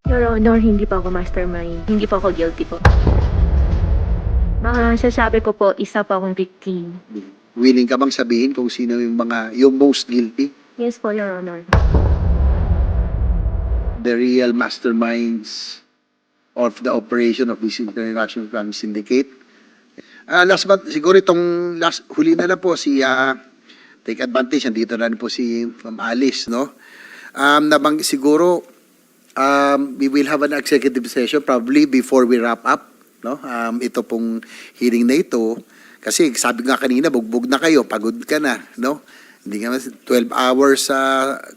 Your Honor, hindi po ako mastermind. Hindi po ako guilty po. Masasabi ko po, isa po akong victim. Willing ka bang sabihin kung sino yung most guilty? Yes po, Your Honor. The real masterminds of the operation of this international crime syndicate? Last but, siguro itong huli na lang po si, take advantage, andito na rin po si Ma'am Alice, no? Siguro, we will have an executive session probably before we wrap up, no? Ito pong hearing na ito, kasi sabi nga kanina, bugbog na kayo, pagod ka na, no? Hindi nga 12 hours sa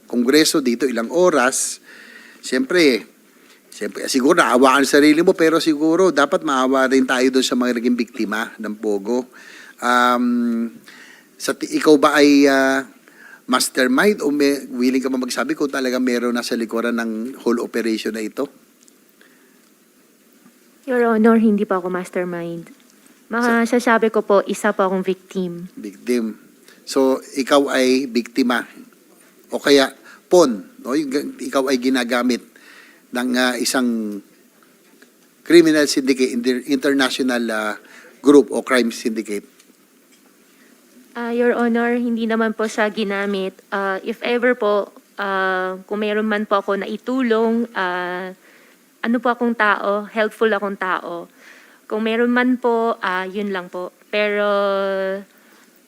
Kongreso dito, ilang oras. Siyempre, siguro naawaan sa sarili mo, pero siguro dapat maawa rin tayo doon sa mga naging biktima ng Pogo. Ikaw ba ay mastermind o willing ka ba magsabi kung talaga meron nasa likuran ng whole operation na ito? Your Honor, hindi po ako mastermind. Masasabi ko po, isa po akong victim. Victim. So, ikaw ay biktima. O kaya, pawn. No? Ikaw ay ginagamit ng isang criminal syndicate, international group o crime syndicate. Your Honor, hindi naman po siya ginamit. If ever po, kung meron man po ako naitulong, ano po akong tao, helpful akong tao. Kung meron man po, yun lang po. Pero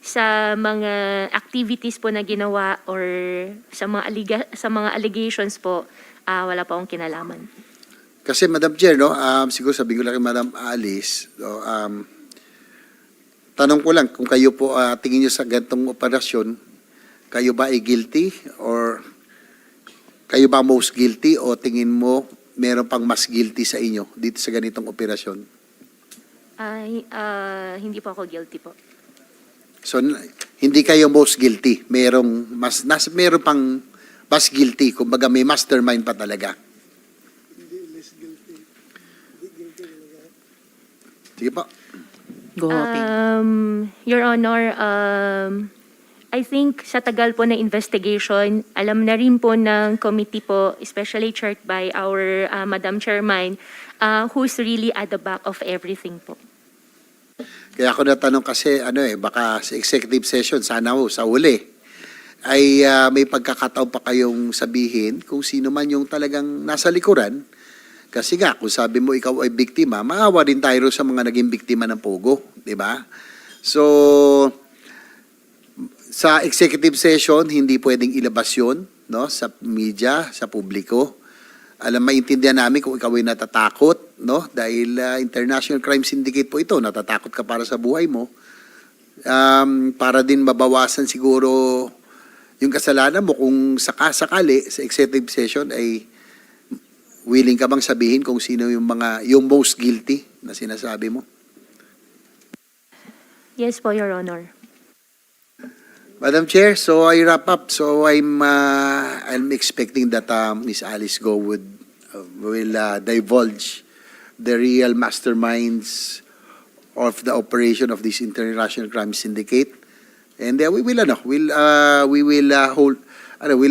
sa mga activities po na ginawa or sa mga allegations po, wala po akong kinalaman. Kasi Madam Chair, no, siguro sabihin ko lang kay Madam Alice, no, tanong ko lang kung kayo po tingin nyo sa ganitong operasyon, kayo ba ay guilty or kayo ba most guilty o tingin mo meron pang mas guilty sa inyo dito sa ganitong operasyon? Hindi po ako guilty po. So hindi kayo most guilty, meron pang mas guilty, kumbaga may mastermind pa talaga. Sige po. Go, Hopping. Your Honor, I think sa tagal po na investigation, alam na rin po ng committee po, especially chaired by our Madam Chairman, who's really at the back of everything po. Kaya ako natanong kasi, baka sa executive session, sana sa uli, ay may pagkakataon pa kayong sabihin kung sino man yung talagang nasa likuran. Kasi nga, kung sabi mo ikaw ay biktima, maawa din tayo sa mga naging biktima ng Pogo, di ba? So, sa executive session, hindi pwedeng ilabas yun, no, sa media, sa publiko. Maintindihan namin kung ikaw ay natatakot, no? Dahil international crime syndicate po ito, natatakot ka para sa buhay mo. Para din mabawasan siguro yung kasalanan mo kung sakali sa executive session ay willing ka bang sabihin kung sino yung most guilty na sinasabi mo? Yes po, Your Honor. Madam Chair, so I wrap up. So I'm expecting that Ms. Alice Go will divulge the real masterminds of the operation of this international crime syndicate, and we'll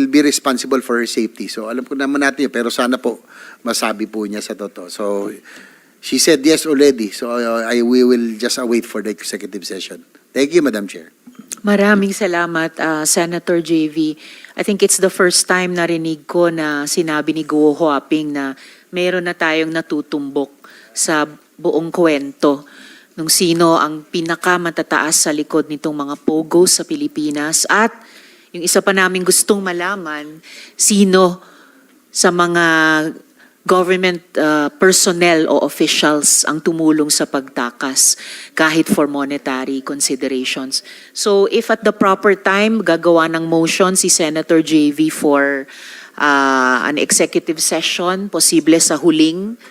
be responsible for her safety. So alam ko naman natin yun, pero sana po masabi po niya sa totoo. So she said yes already. So we will just await for the executive session. Thank you, Madam Chair. Maraming salamat, Senator JV. I think it's the first time narinig ko na sinabi ni Go Hopping na mayroon na tayong natutumbok sa buong kwento nung sino ang pinakamatataas sa likod nitong mga Pogo sa Pilipinas. At yung isa pa namin gustong malaman, sino sa mga government personnel o officials ang tumulong sa pagtakas kahit for monetary considerations. So if at the proper time gagawa ng motion si Senator JV for an executive session, posible sa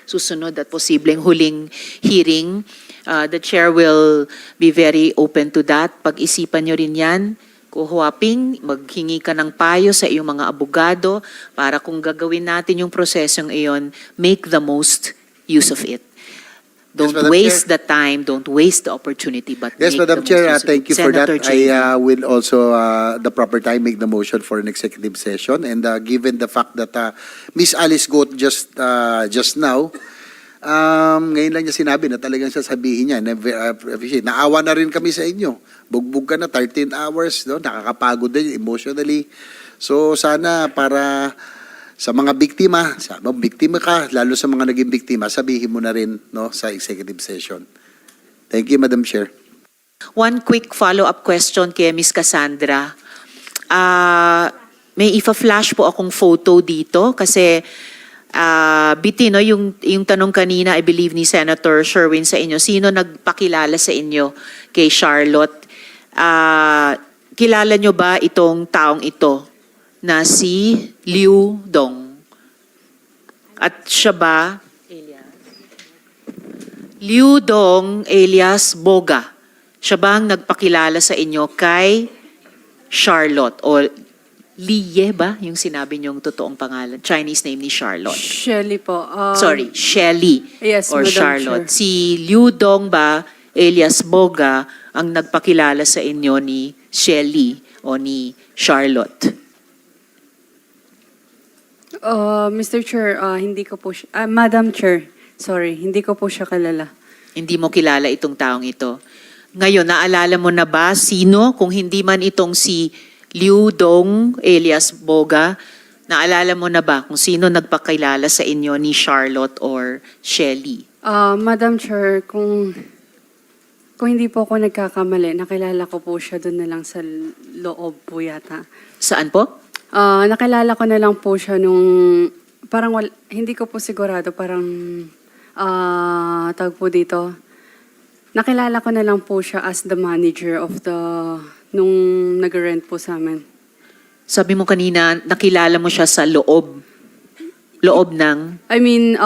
susunod at posibleng huling hearing, the chair will be very open to that. Pag-isipan nyo rin yan. Kuhuaping, maghingi ka ng payo sa iyong mga abogado para kung gagawin natin yung prosesong iyon, make the most use of it. Don't Madam waste Chair. the time, don't waste the opportunity, but Yes, make Madam the Chair, most use of it. thank you for that. Senator JV. I will also, the proper time, make the motion for an executive session. And given the fact that Miss Alice Goat just now, ngayon lang niya sinabi na talagang sasabihin niya, appreciate. Naawa na rin kami sa inyo. Bugbog ka na 13 hours, no? Nakakapagod din emotionally. So sana para sa mga biktima, biktima ka, lalo sa mga naging biktima, sabihin mo na rin, no, sa executive session. Thank you, Madam Chair. One quick follow-up question kay Ms. Cassandra. May ifa-flash po akong photo dito kasi Biti, no, yung tanong kanina, I believe ni Senator Sherwin sa inyo, sino nagpakilala sa inyo kay Charlotte? Kilala nyo ba itong taong ito na si Liu Dong? At siya ba? Liu Dong alias Boga. Siya ba ang nagpakilala sa inyo kay Charlotte? O Liye ba yung sinabi niyong totoong pangalan? Chinese name ni Charlotte. Shelly po. Sorry, Shelly Yes, or Madam Charlotte. Chair. Si Liu Dong ba alias Boga ang nagpakilala sa inyo ni Shelly o ni Charlotte? Mr. Chair, hindi ko po siya, Madam Chair, sorry, hindi ko po siya kilala. Hindi mo kilala itong taong ito. Ngayon, naalala mo na ba sino, kung hindi man itong si Liu Dong alias Boga, naalala mo na ba kung sino nagpakilala sa inyo ni Charlotte or Shelly? Madam Chair, kung hindi po ako nagkakamali, nakilala ko po siya doon na lang sa loob po yata. Saan po? Nakilala ko na lang po siya nung, parang hindi ko po sigurado, parang, tawag po dito, nakilala ko na lang po siya as the manager of nung nag-rent po sa amin. Sabi mo kanina, nakilala mo siya sa loob. Loob ng... I mean,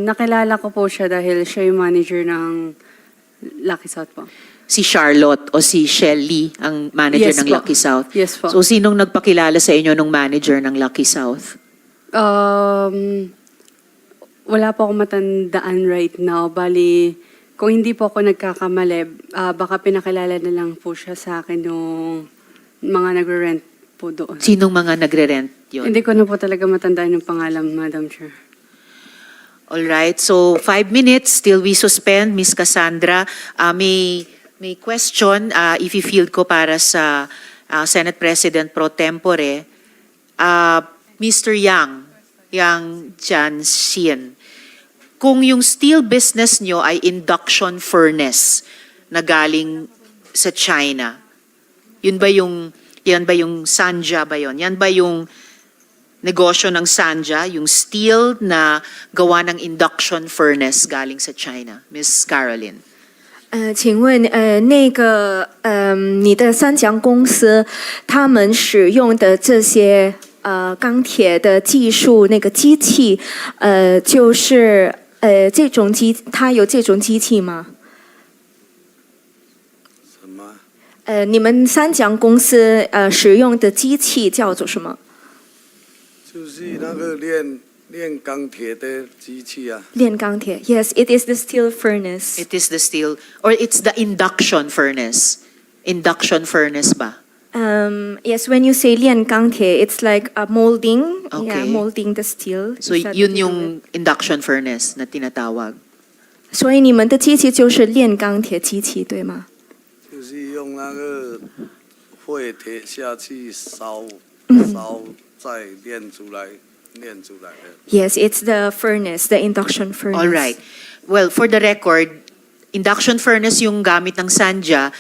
nakilala ko po siya dahil siya yung manager ng Lucky South po. Si Charlotte o si Shelly ang manager Yes ng po. Lucky South. Yes po. So sinong nagpakilala sa inyo nung manager ng Lucky South? Wala po akong matandaan right now. Bali, kung hindi po ako nagkakamali, baka pinakilala na lang po siya sa akin yung mga nagre-rent po doon. Sinong mga nagre-rent yun? Hindi ko na po talaga matandaan yung pangalan, Madam Chair. Alright, so 5 minutes till we suspend. Miss Cassandra, may question, i-field ko para sa Senate President Pro Tempore. Mr. Yang Jianxian, kung yung steel business nyo ay induction furnace na galing sa China, yan ba yung Sanja ba yun? Yan ba yung negosyo ng Sanja, yung steel na gawa ng induction furnace galing sa China? Miss Caroline. 请问，那个，你的三强公司，他们使用的这些钢铁的技术那个机器，就是这种机，它有这种机器吗？什么？你们三强公司使用的机器叫做什么？就是那个炼钢铁的机器啊。炼钢铁。Yes, it is the steel furnace. It is the steel, or it's the induction furnace. Induction furnace ba? Yes, when you say 炼钢铁, it's like molding. Yeah, Okay. molding the steel. So Is that yun what you do? yung induction furnace na tinatawag. 所以你们的机器就是炼钢铁机器，对吗？就是用那个废铁下去烧，再炼出来的。 Yes, it's the furnace, the induction furnace. All right. Well, for the record, induction furnace yung gamit ng Sanja,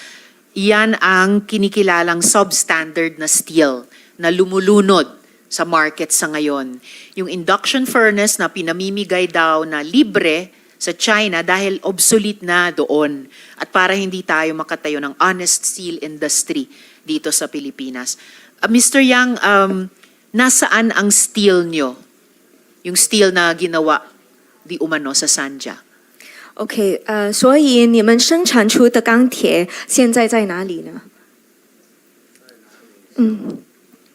yan ang kinikilalang substandard na steel na lumulunod sa market sa ngayon. Yung induction furnace na pinamimigay daw na libre sa China dahil obsolete na doon at para hindi tayo makatayo ng honest steel industry dito sa Pilipinas. Mr. Yang, nasaan ang steel nyo? Yung steel na ginawa di umano sa Sanja. OK，所以你们生产出的钢铁现在在哪里呢？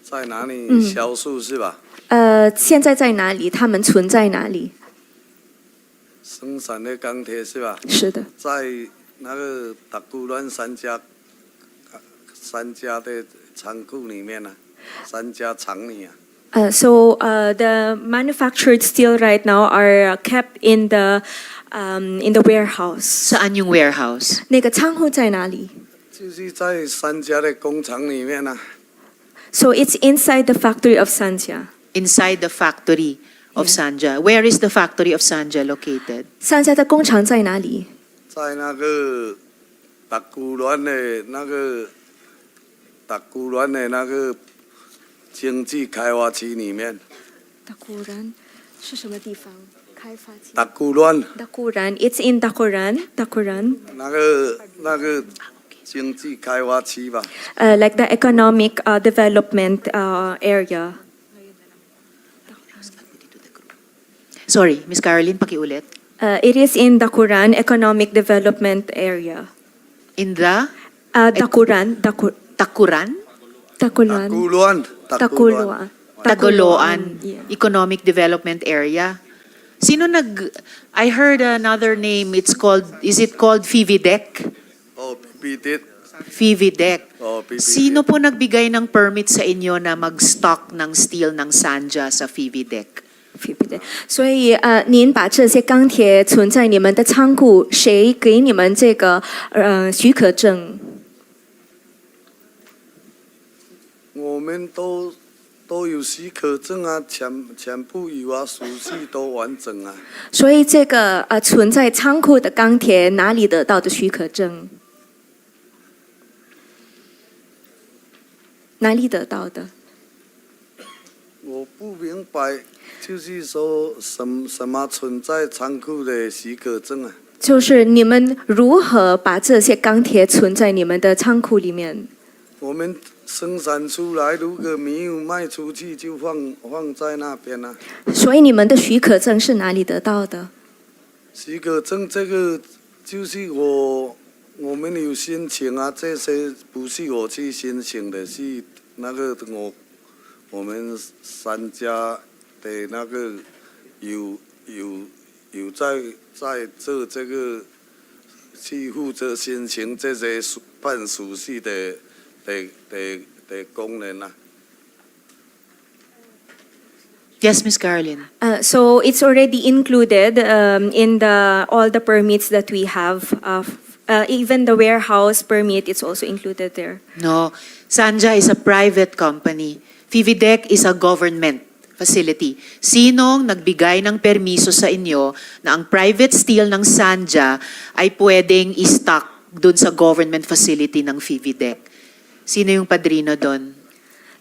在哪里销售是吧？现在在哪里？它们存在哪里？生产的钢铁是吧？是的。在那个达古兰三家的仓库里面呢、三家厂里啊。So the manufactured steel right now are kept in the warehouse. Saan yung warehouse? 那个仓库在哪里就是在三家的工厂里面呢、？So it's inside the factory of Sanja. Inside the factory of Sanja. Where is the factory of Sanja located? 三家的工厂在哪里？在那个达古兰的那个经济开发区里面。达古兰是什么地方？开发区。达古兰达古兰 ，It's in Dakuran. Dakuran. 那个经济开发区吧。Like the economic development area. Sorry, Miss Caroline, pakiulit. It is in Dakuran Economic Development Area. In the Dakuran. Takuran? Dakulan. Takuluan. Tagoloan Yeah. Economic Development Area. I heard another name, is it called FIVIDEC? Oh, PPT. FIVIDEC. Oh, PPT. Sino po nagbigay ng permit sa inyo na mag-stock ng steel ng Sanja sa FIVIDEC? 所以您把这些钢铁存在你们的仓库，谁给你们这个许可证？我们都有许可证啊，全部有啊，手续都完整啊。所以这个存在仓库的钢铁哪里得到的许可证？哪里得到的？我不明白，就是说什么存在仓库的许可证啊？就是你们如何把这些钢铁存在你们的仓库里面？我们生产出来，如果没有卖出去，就放在那边啊。所以你们的许可证是哪里得到的？许可证这个就是我们有申请啊，这些不是我去申请的，是那个我们三家的那个有在做这个去负责申请这些办手续的工人啊。Yes, Miss Caroline. So it's already included in all the permits that we have. Even the warehouse permit, it's also included there. No, Sanja is a private company. FIVIDEC is a government facility. Sinong nagbigay ng permiso sa inyo na ang private steel ng Sanja ay pwedeng i-stock dun sa government facility ng FIVIDEC? Sino yung padrino doon?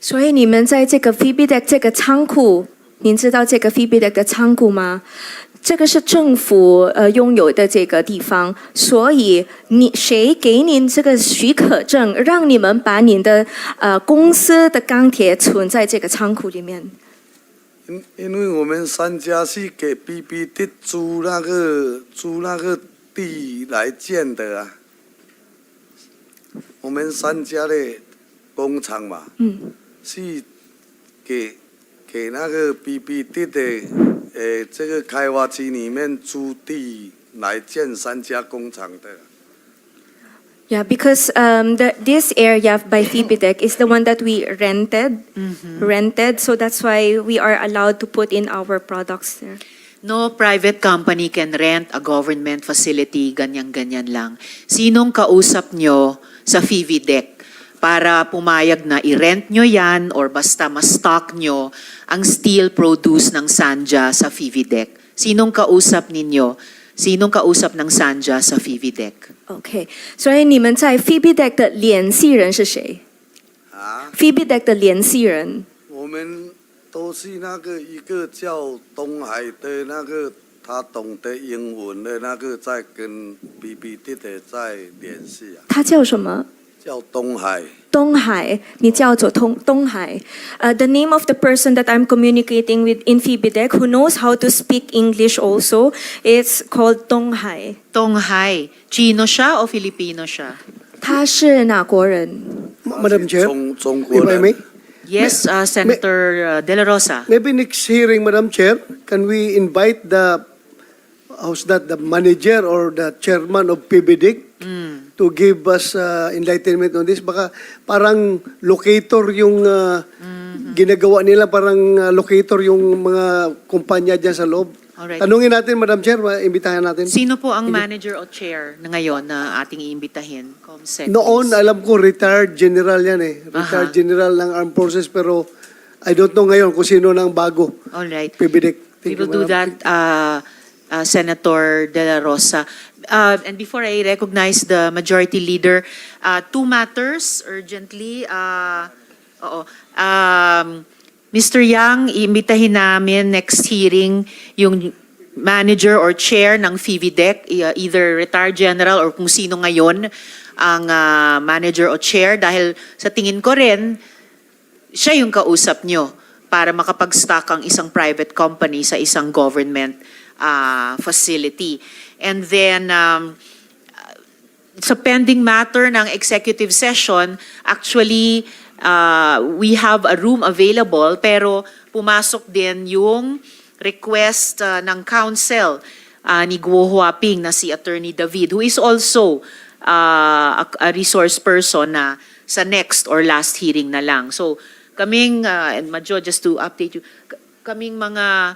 所以你们在这个 FIBIDEC 这个仓库，您知道这个 FIBIDEC 的仓库吗？这个是政府拥有的这个地方，所以谁给您这个许可证，让你们把您的公司的钢铁存在这个仓库里面？因为我们三家是给 BBD 租那个地来建的啊，我们三家的工厂嘛，是给那个 BBD 的这个开发区里面租地来建三家工厂的。Yeah, because this area by FIBIDEC is the one that we rented, so that's why we are allowed to put in our products there. No private company can rent a government facility, ganyan-ganyan lang. Sinong kausap nyo sa FIVIDEC para pumayag na i-rent nyo yan or basta ma-stock nyo ang steel produce ng Sanja sa FIVIDEC? Sinong kausap ninyo? Sinong kausap ng Sanja sa FIVIDEC? OK， 所以你们在 FIBIDEC 的联系人是谁？啊， FIBIDEC 的联系人，我们都是那个一个叫东海的那个，他懂得英文的那个，在跟 BBD 的在联系啊，他叫什么？叫东海。东海，你叫做东海。The name of the person that I'm communicating with in FIBIDEC who knows how to speak English also, it's called 东海。 Tonghai. Chino siya o Filipino siya? 他是哪国人？ Madam Chair, 中国 if I 人 may, Yes, Senator De La Rosa. maybe next hearing, Madam Chair, can we invite the how's that, the manager or the chairman of PBDIC to give us enlightenment on this. Baka parang locator yung ginagawa nila, parang locator yung mga kumpanya dyan sa loob. Alright. Tanungin natin, Madam Chair, imbitahan natin. Sino po ang manager o chair na ngayon na ating iimbitahin? Comsec, Noon, please. alam ko, retired general yan eh. Retired general ng Armed Forces, pero I don't know ngayon kung sino nang bago. Alright. PBDIC. We Thank will you, do Madam. that, Senator De La Rosa. And before I recognize the majority leader, two matters urgently. Mr. Yang, iimbitahin namin next hearing yung manager or chair ng FIVIDEC, either retired general or kung sino ngayon ang manager o chair, dahil sa tingin ko rin, siya yung kausap nyo para makapag-stock ang isang private company sa isang government facility. And then, sa pending matter ng executive session, actually, we have a room available, pero pumasok din yung request ng counsel ni Guo Huaping na si Attorney David, who is also a resource person na sa next or last hearing na lang. So, kaming, and Madjo, just to update you, kaming mga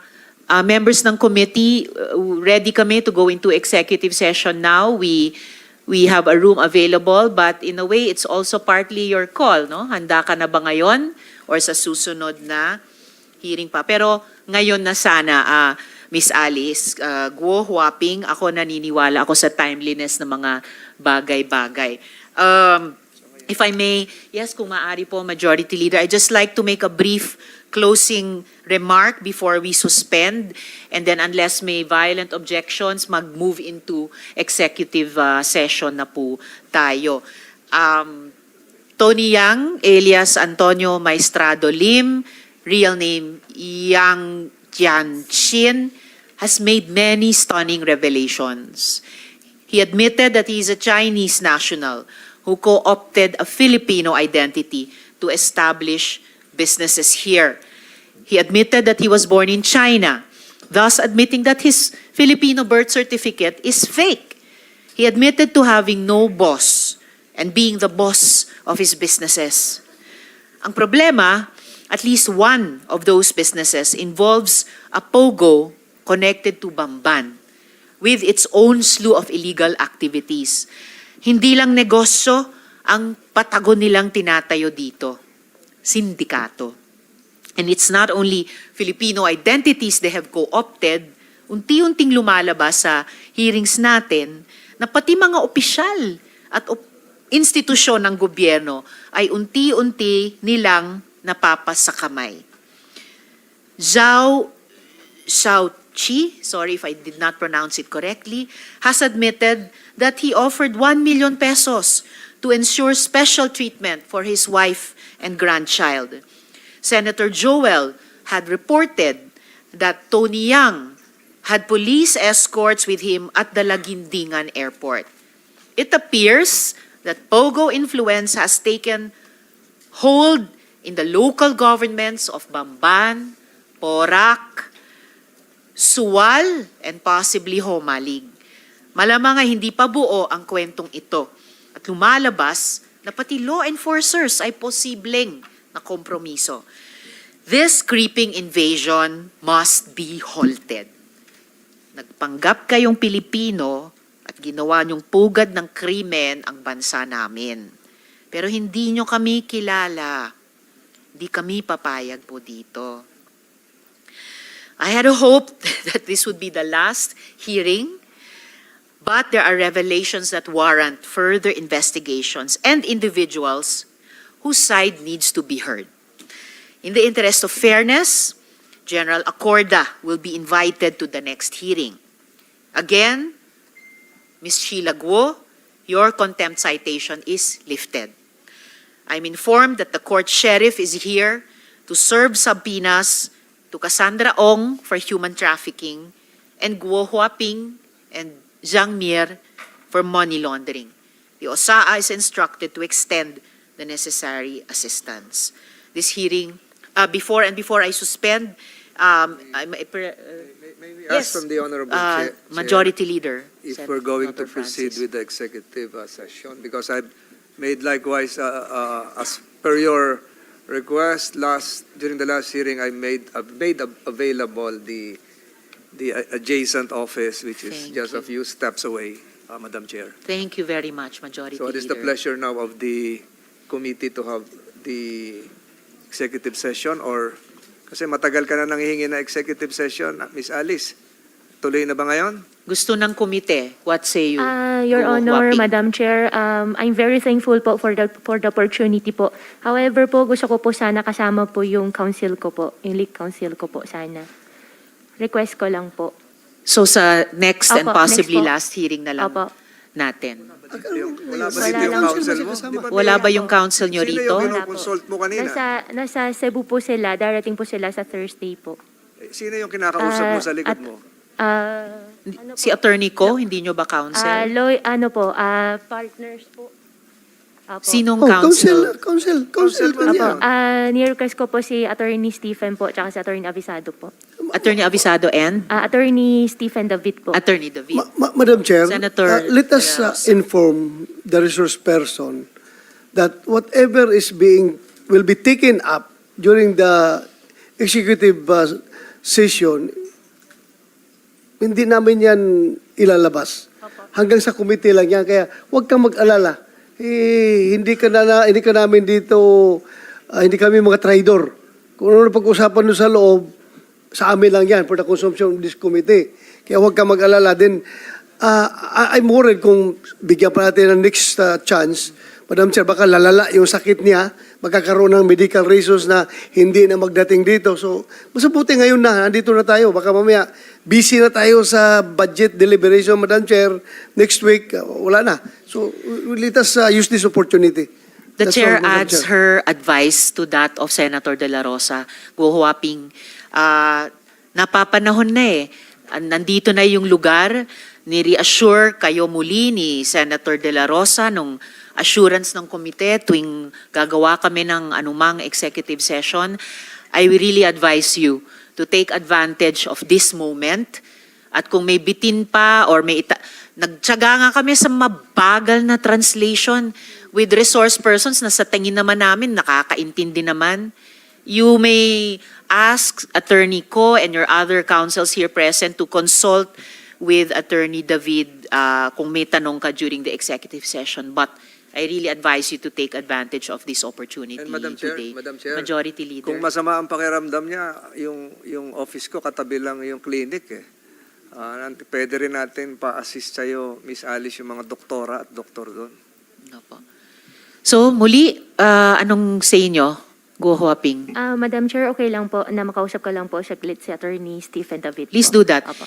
members ng committee, ready kami to go into executive session now. We have a room available, but in a way, it's also partly your call, no? Handa ka na ba ngayon or sa susunod na hearing pa? Pero ngayon na sana, Miss Alice, Guo Huaping, ako naniniwala ako sa timeliness ng mga bagay-bagay. If I may, yes, kung maaari po, Majority Leader, I'd just like to make a brief closing remark before we suspend, and then unless may violent objections, mag-move into executive session na po tayo. Tony Yang, alias Antonio Maestrado Lim, real name Yang Jianqin, has made many stunning revelations. He admitted that he is a Chinese national who co-opted a Filipino identity to establish businesses here. He admitted that he was born in China, thus admitting that his Filipino birth certificate is fake. He admitted to having no boss and being the boss of his businesses. Ang problema, at least one of those businesses involves a POGO connected to Bamban with its own slew of illegal activities. Hindi lang negosyo ang patagon nilang tinatayo dito, sindikato. And it's not only Filipino identities they have co-opted, unti-unting lumalabas sa hearings natin na pati mga opisyal at institusyon ng gobyerno ay unti-unti nilang napapas sa kamay. Zhao Xiaoqi, sorry if I did not pronounce it correctly, has admitted that he offered 1 million pesos to ensure special treatment for his wife and grandchild. Senator Joel had reported that Tony Yang had police escorts with him at the Laguindingan Airport. It appears that POGO influence has taken hold in the local governments of Bamban, Porac, Sual, and possibly Homalig. Malamang ay hindi pa buo ang kwentong ito at lumalabas na pati law enforcers ay posibleng na kompromiso. This creeping invasion must be halted. Nagpanggap kayong Pilipino at ginawa niyong pugad ng krimen ang bansa namin. Pero hindi niyo kami kilala. Hindi kami papayag po dito. I had a hope that this would be the last hearing, but there are revelations that warrant further investigations and individuals whose side needs to be heard. In the interest of fairness, General Acorda will be invited to the next hearing. Again, Ms. Sheila Guo, your contempt citation is lifted. I'm informed that the court sheriff is here to serve subpoenas to Cassandra Ong for human trafficking and Guo Huaping and Zhang Mier for money laundering. The OSAA is instructed to extend the necessary assistance. This hearing, before I suspend, May we yes, ask from the Honorable Chair, Majority Leader. if Sen. we're going to Dr. proceed Francis. with the executive session? Because I've made likewise, as per your request, during the last hearing, I've made available the adjacent office, which is Thank just a you. few steps away, Madam Chair. Thank you very much, Majority So it is the Leader. pleasure now of the committee to have the executive session, or kasi matagal ka na nanghihingi na executive session, Miss Alice. Tuloy na ba ngayon? Gusto ng komite, what say you? Your Guo Honor, Huaping? Madam Chair, I'm very thankful po for the opportunity po. However po, gusto ko po sana kasama po yung council ko po, yung league council ko po sana. Request ko lang po. So sa next and Opo, possibly next po. last hearing na lang Opo. natin. Wala ba Wala dito yung lang. council mo? Di ba Wala ba may- yung council nyo Sino rito? yung Wala po. kinoconsult mo kanina? Nasa Cebu po sila, darating po sila sa Thursday po. Sino yung kinakausap mo sa likod mo? Ano Si Attorney Ko, hindi nyo ba counsel? partners po. Opo. Sinong Oh, counsel? council pa niya. Ni-request ko po si Attorney Stephen po, tsaka si Attorney Avisado po. Attorney Avisado and Attorney Stephen David po. Attorney David. Madam Chair, Senator let us De La Rosa. inform the resource person that whatever will be taken up during the executive session, hindi namin yan ilalabas. Hanggang sa committee lang yan. Kaya huwag kang mag-alala. Hindi ka namin dito, hindi kami mga traidor. Kung ano na pag-usapan doon sa loob, sa amin lang yan for the consumption of this committee. Kaya huwag kang mag-alala. Then, I'm worried kung bigyan pa natin ng next chance, Madam Chair, baka lalala yung sakit niya, magkakaroon ng medical reasons na hindi na magdating dito. So, mas mabuti ngayon na, nandito na tayo. Baka mamaya, busy na tayo sa budget deliberation, Madam Chair. Next week, wala na. So, let us use this opportunity. The That's chair all, Madam adds Chair. her advice to that of Senator De La Rosa. Guo Huaping, napapanahon na eh. Nandito na yung lugar, ni-reassure kayo muli ni Senator De La Rosa nung assurance ng komite tuwing gagawa kami ng anumang executive session. I will really advise you to take advantage of this moment. At kung may bitin pa or nagtyaga nga kami sa mabagal na translation with resource persons na sa tingin naman namin nakakaintindi naman. You may ask Attorney Ko and your other counsels here present to consult with Attorney David kung may tanong ka during the executive session. But I really advise you to take advantage of this opportunity And Madam Chair, today. Madam Chair, Majority Leader. Kung masama ang pakiramdam niya, yung office ko katabi lang yung clinic eh. Pwede rin natin pa-assist sa'yo, Miss Alice, yung mga doktora at doktor doon. Opo. So muli, anong say nyo, Guo Huaping? Madam Chair, okay lang po na makausap ka lang po saglit si Attorney Stephen David po. Please do that. Opo.